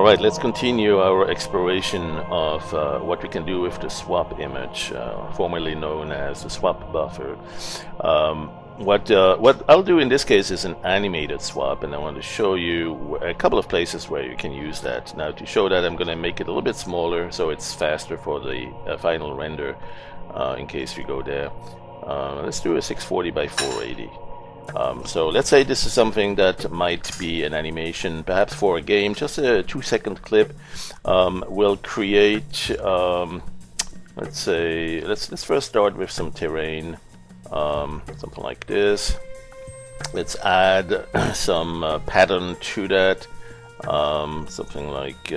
Alright, let's continue our exploration of what we can do with the swap image, formerly known as the swap buffer. What I'll do in this case is an animated swap, and I want to show you a couple of places where you can use that. Now, to show that, I'm going to make it a little bit smaller so it's faster for the final render, in case we go there. Let's do a 640 by 480. So let's say this is something that might be an animation, perhaps for a game, just a 2-second clip. We'll create, let's say, let's first start with some terrain, something like this. Let's add some pattern to that, something like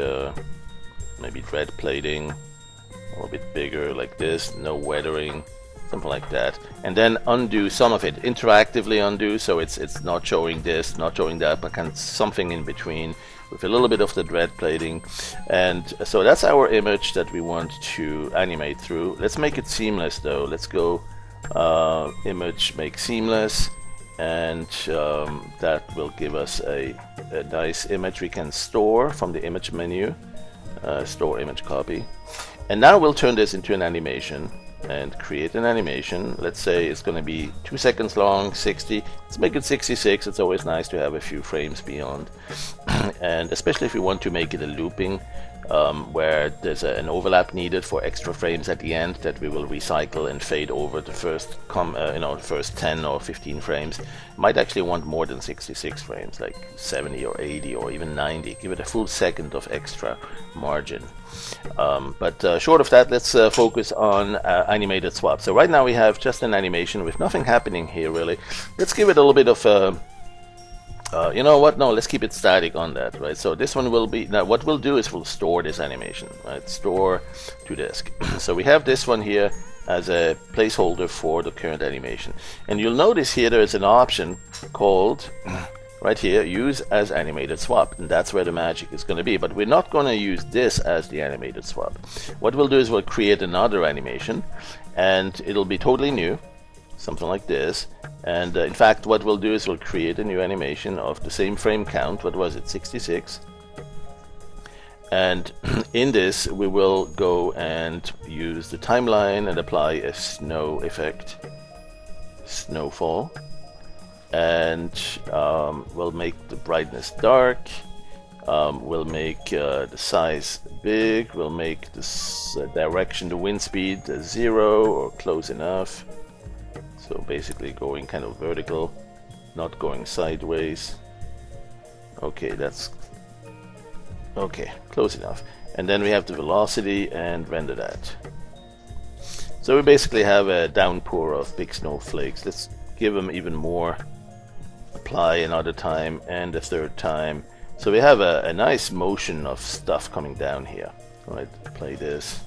maybe dread plating, a little bit bigger like this, no weathering. Something like that, and then undo some of it, interactively undo, so it's not showing this, not showing that, but kind of something in between with a little bit of the dread plating. And so that's our image that we want to animate through. Let's make it seamless though. Let's go image, make seamless, and that will give us a nice image we can store from the image menu, store image copy. And now we'll turn this into an animation and create an animation. Let's say it's going to be 2 seconds long, 60. Let's make it 66. It's always nice to have a few frames beyond. And especially if you want to make it a looping, where there's an overlap needed for extra frames at the end that we will recycle and fade over the first first 10 or 15 frames. Might actually want more than 66 frames, like 70 or 80 or even 90. Give it a full second of extra margin. But short of that, let's focus on animated swap. So right now we have just an animation with nothing happening here really. Let's give it a little bit of you know what? No, let's keep it static on that, right? So this one will be, now what we'll do is we'll store this animation, right? Store to disk. So we have this one here as a placeholder for the current animation. And you'll notice here there is an option called, right here, use as animated swap. And that's where the magic is going to be. But we're not going to use this as the animated swap. What we'll do is we'll create another animation, and it'll be totally new. Something like this, and in fact what we'll do is we'll create a new animation of the same frame count. What was it? 66. And in this we will go and use the timeline and apply a snow effect, snowfall, and we'll make the brightness dark, we'll make the size big, we'll make this direction, the wind speed 0 or close enough. So basically going kind of vertical, not going sideways. Okay, that's okay, close enough. And then we have the velocity and render that. So we basically have a downpour of big snowflakes. Let's give them even more. Apply another time and a third time. So we have a nice motion of stuff coming down here. All right, play this.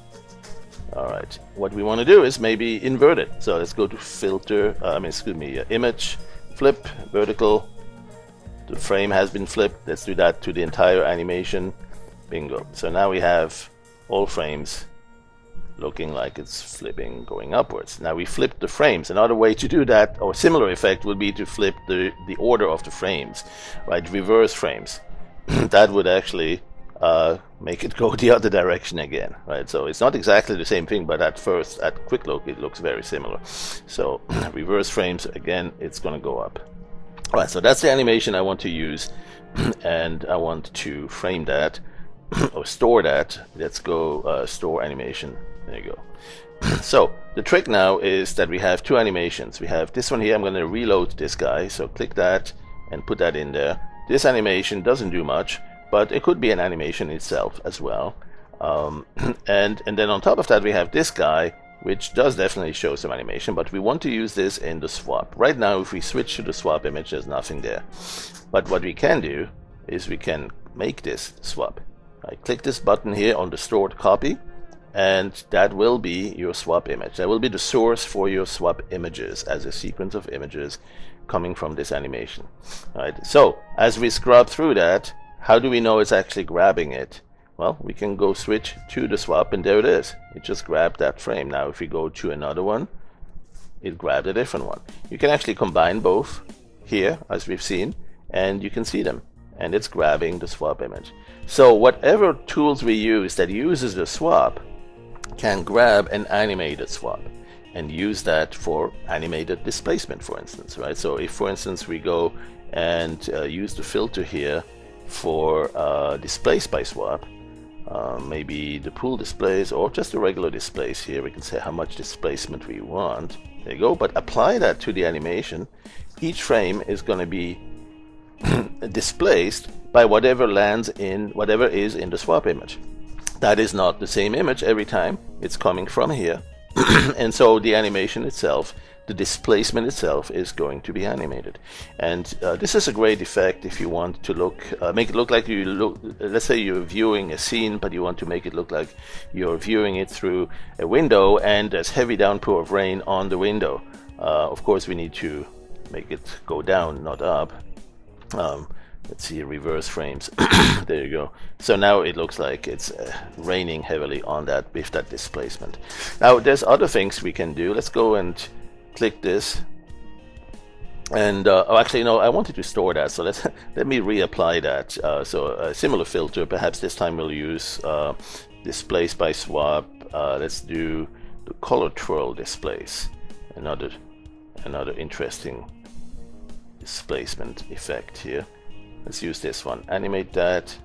Alright, what we want to do is maybe invert it. So let's go to filter, image, flip, vertical. The frame has been flipped. Let's do that to the entire animation. Bingo. So now we have all frames looking like it's flipping, going upwards. Now we flipped the frames. Another way to do that, or similar effect, would be to flip the order of the frames, right? Reverse frames. That would actually make it go the other direction again, right? So it's not exactly the same thing, but at quick look, it looks very similar. So reverse frames, again, it's going to go up. All right, so that's the animation I want to use, and I want to frame that or store that. Let's go store animation. There you go. So the trick now is that we have two animations. We have this one here. I'm going to reload this guy. So click that and put that in there. This animation doesn't do much, but it could be an animation itself as well. And then on top of that we have this guy, which does definitely show some animation, but we want to use this in the swap. Right now if we switch to the swap image, there's nothing there. But what we can do is we can make this swap. I click this button here on the stored copy, and that will be your swap image. That will be the source for your swap images as a sequence of images coming from this animation. All right, so as we scrub through that, how do we know it's actually grabbing it? Well, we can go switch to the swap, and there it is. It just grabbed that frame. Now if we go to another one, it grabbed a different one. You can actually combine both here, as we've seen, and you can see them. and it's grabbing the swap image. So whatever tools we use that uses the swap can grab an animated swap and use that for animated displacement, for instance, right? So if, for instance, we go and use the filter here for displace by swap, maybe the pool displays or just the regular displays here, we can say how much displacement we want. There you go, but apply that to the animation. Each frame is going to be displaced by whatever lands in whatever is in the swap image. That is not the same image every time. It's coming from here. And so the animation itself, the displacement itself, is going to be animated. And this is a great effect if you want to make it look like you look, let's say you're viewing a scene, but you want to make it look like you're viewing it through a window and there's heavy downpour of rain on the window. Of course, we need to make it go down, not up. Let's see, reverse frames. There you go. So now it looks like it's raining heavily on that with that displacement. Now there's other things we can do. Let's go and click this. And oh, actually, no, I wanted to store that. So let me reapply that. So a similar filter. Perhaps this time we'll use displace by swap. Let's do the color twirl displace. Another interesting displacement effect here. Let's use this one. Animate that.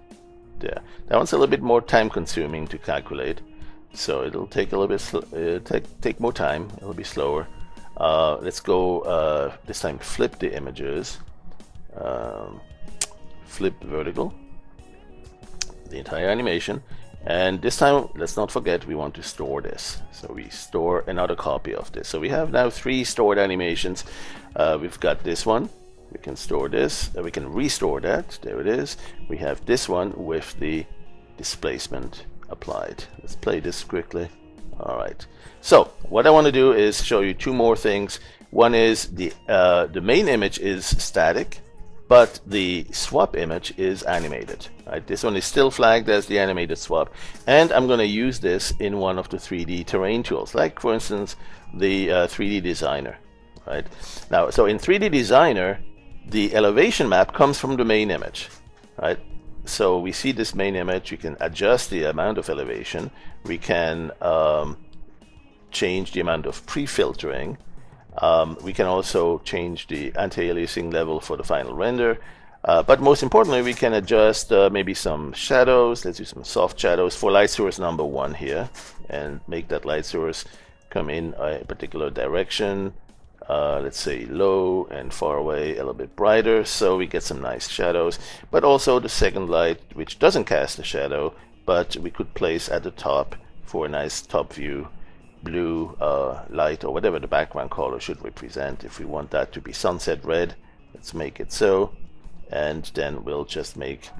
There. That one's a little bit more time consuming to calculate, so it'll take a little bit take more time. It'll be slower. Let's go this time. Flip the images. Flip vertical. The entire animation. And this time, let's not forget, we want to store this. So we store another copy of this. So we have now 3 stored animations. We've got this one. We can store this, we can restore that, there it is. We have this one with the displacement applied. Let's play this quickly. Alright, so what I want to do is show you 2 more things. One is the main image is static, but the swap image is animated. Right? This one is still flagged as the animated swap, and I'm going to use this in one of the 3D terrain tools, like for instance the 3D Designer. Right? Now, so in 3D Designer, the elevation map comes from the main image, right? So we see this main image. We can adjust the amount of elevation. We can change the amount of pre-filtering. We can also change the anti-aliasing level for the final render. But most importantly, we can adjust maybe some shadows. Let's do some soft shadows for light source number 1 here, and make that light source come in a particular direction. Let's say low and far away, a little bit brighter, so we get some nice shadows. But also the second light, which doesn't cast a shadow, but we could place at the top for a nice top view blue light, or whatever the background color should represent. If we want that to be sunset red, let's make it so, and then we'll just make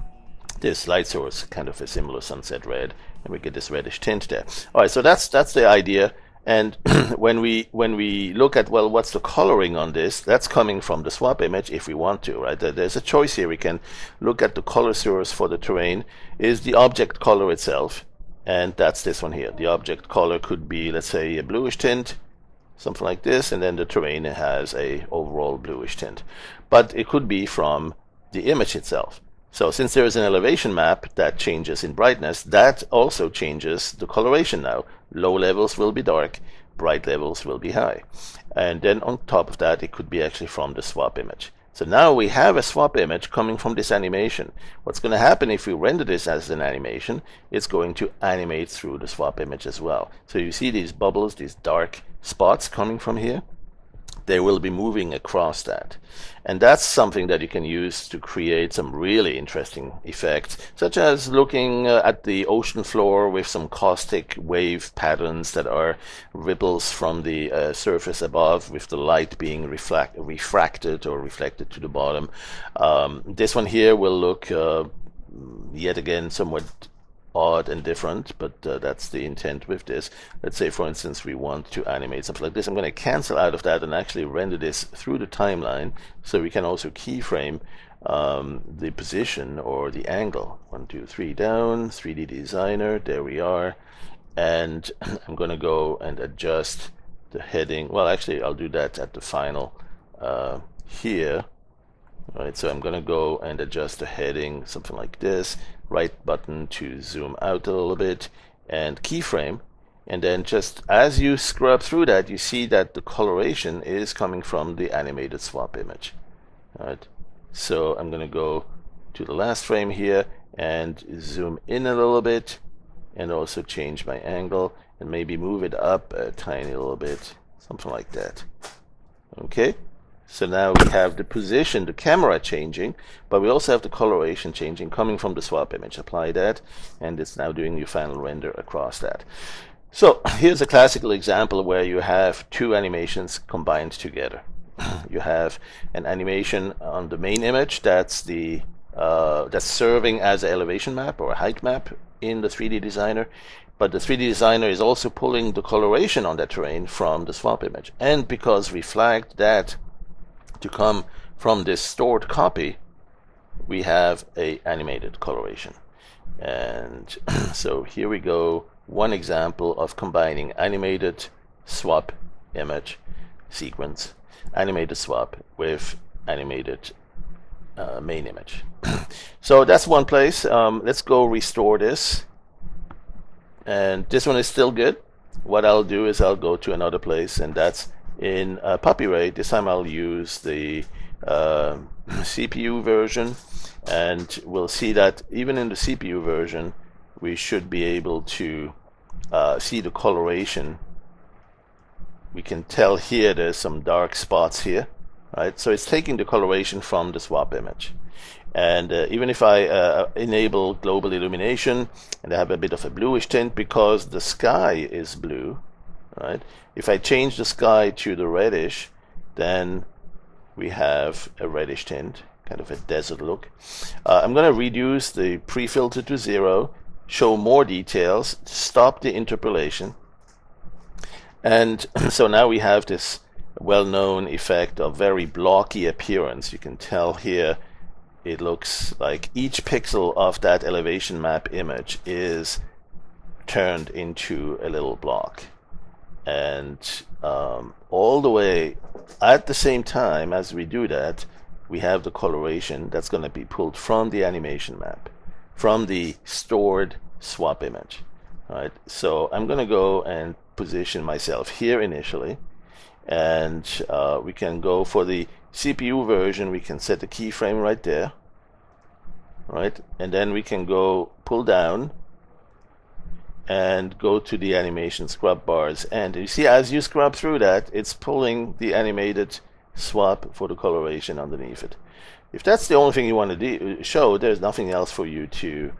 this light source kind of a similar sunset red, and we get this reddish tint there. All right, so that's the idea. And when we look at, well, what's the coloring on this, that's coming from the swap image if we want to, right? There's a choice here. We can look at the color source for the terrain is the object color itself, and that's this one here. The object color could be, let's say, a bluish tint, something like this, and then the terrain has a overall bluish tint. But it could be from the image itself. So since there is an elevation map that changes in brightness, that also changes the coloration now. Low levels will be dark, bright levels will be high. And then on top of that, it could be actually from the swap image. So now we have a swap image coming from this animation. What's going to happen if we render this as an animation, it's going to animate through the swap image as well. So you see these bubbles, these dark spots coming from here? They will be moving across that. And that's something that you can use to create some really interesting effects, such as looking at the ocean floor with some caustic wave patterns that are ripples from the surface above, with the light being refracted or reflected to the bottom. This one here will look yet again somewhat odd and different, but that's the intent with this. Let's say, for instance, we want to animate something like this. I'm going to cancel out of that and actually render this through the timeline, so we can also keyframe the position or the angle. 1, 2, 3 down, 3D Designer, there we are. And I'm going to go and adjust the heading. Well, actually, I'll do that at the final here. All right, so I'm going to go and adjust the heading, something like this. Right button to zoom out a little bit, and keyframe. And then just as you scrub through that, you see that the coloration is coming from the animated swap image. All right, so I'm going to go to the last frame here and zoom in a little bit, and also change my angle and maybe move it up a tiny little bit, something like that. Okay, so now we have the position, the camera changing, but we also have the coloration changing coming from the swap image. Apply that, and it's now doing your final render across that. So here's a classical example where you have two animations combined together. You have an animation on the main image that's serving as an elevation map or a height map in the 3D designer, but the 3D designer is also pulling the coloration on that terrain from the swap image. And because we flagged that to come from this stored copy, we have a animated coloration. And so here we go, one example of combining animated swap image sequence, animated swap with animated main image. So that's one place. Let's go restore this, and this one is still good. What I'll do is I'll go to another place, and that's in PuppyRay. This time I'll use the CPU version, and we'll see that even in the CPU version we should be able to see the coloration. We can tell here there's some dark spots here, right? So it's taking the coloration from the swap image. And even if I enable global illumination, and I have a bit of a bluish tint because the sky is blue, right? If I change the sky to the reddish, then we have a reddish tint, kind of a desert look. I'm going to reduce the pre-filter to 0, show more details, stop the interpolation. And so now we have this well-known effect of very blocky appearance. You can tell here it looks like each pixel of that elevation map image is turned into a little block. And all the way at the same time as we do that, we have the coloration that's going to be pulled from the animation map, from the stored swap image. All right, so I'm going to go and position myself here initially, and we can go for the CPU version. We can set the keyframe right there, right, and then we can go pull down and go to the animation scrub bars, and you see as you scrub through that, it's pulling the animated swap for the coloration underneath it. If that's the only thing you want to show, there's nothing else for you to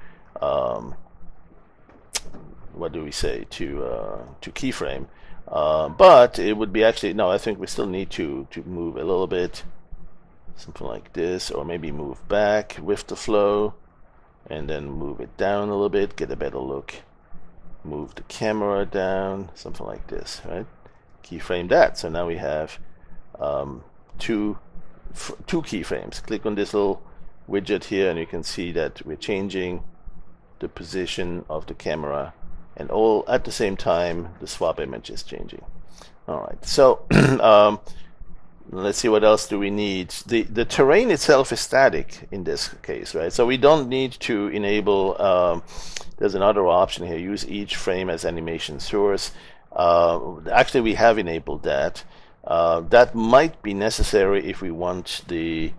what do we say, to keyframe, but it would be actually, no, I think we still need to move a little bit, something like this, or maybe move back with the flow and then move it down a little bit, get a better look, move the camera down, something like this, right? Keyframe that. So now we have two keyframes. Click on this little widget here and you can see that we're changing the position of the camera, and all at the same time the swap image is changing. All right, so let's see, what else do we need? The terrain itself is static in this case, right? So we don't need to enable, there's another option here, use each frame as animation source. Actually we have enabled that. That might be necessary if we want the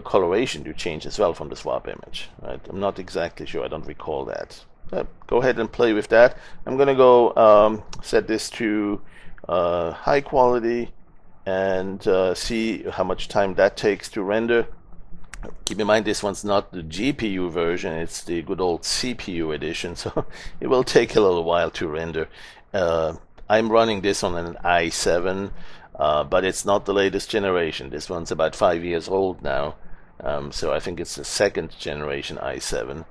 coloration to change as well from the swap image, right? I'm not exactly sure, I don't recall that. Go ahead and play with that. I'm gonna go set this to high quality and see how much time that takes to render. Keep in mind this one's not the GPU version, it's the good old CPU edition, so it will take a little while to render. I'm running this on an i7, but it's not the latest generation. This one's about 5 years old now, so I think it's the second generation i7.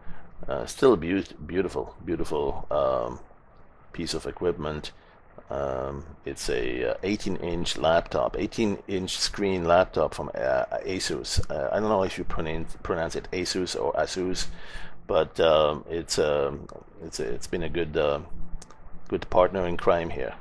Still a beautiful piece of equipment. It's a 18-inch laptop, 18-inch screen laptop from Asus. I don't know if you pronounce it Asus or Asus, but it's been a good partner in crime here.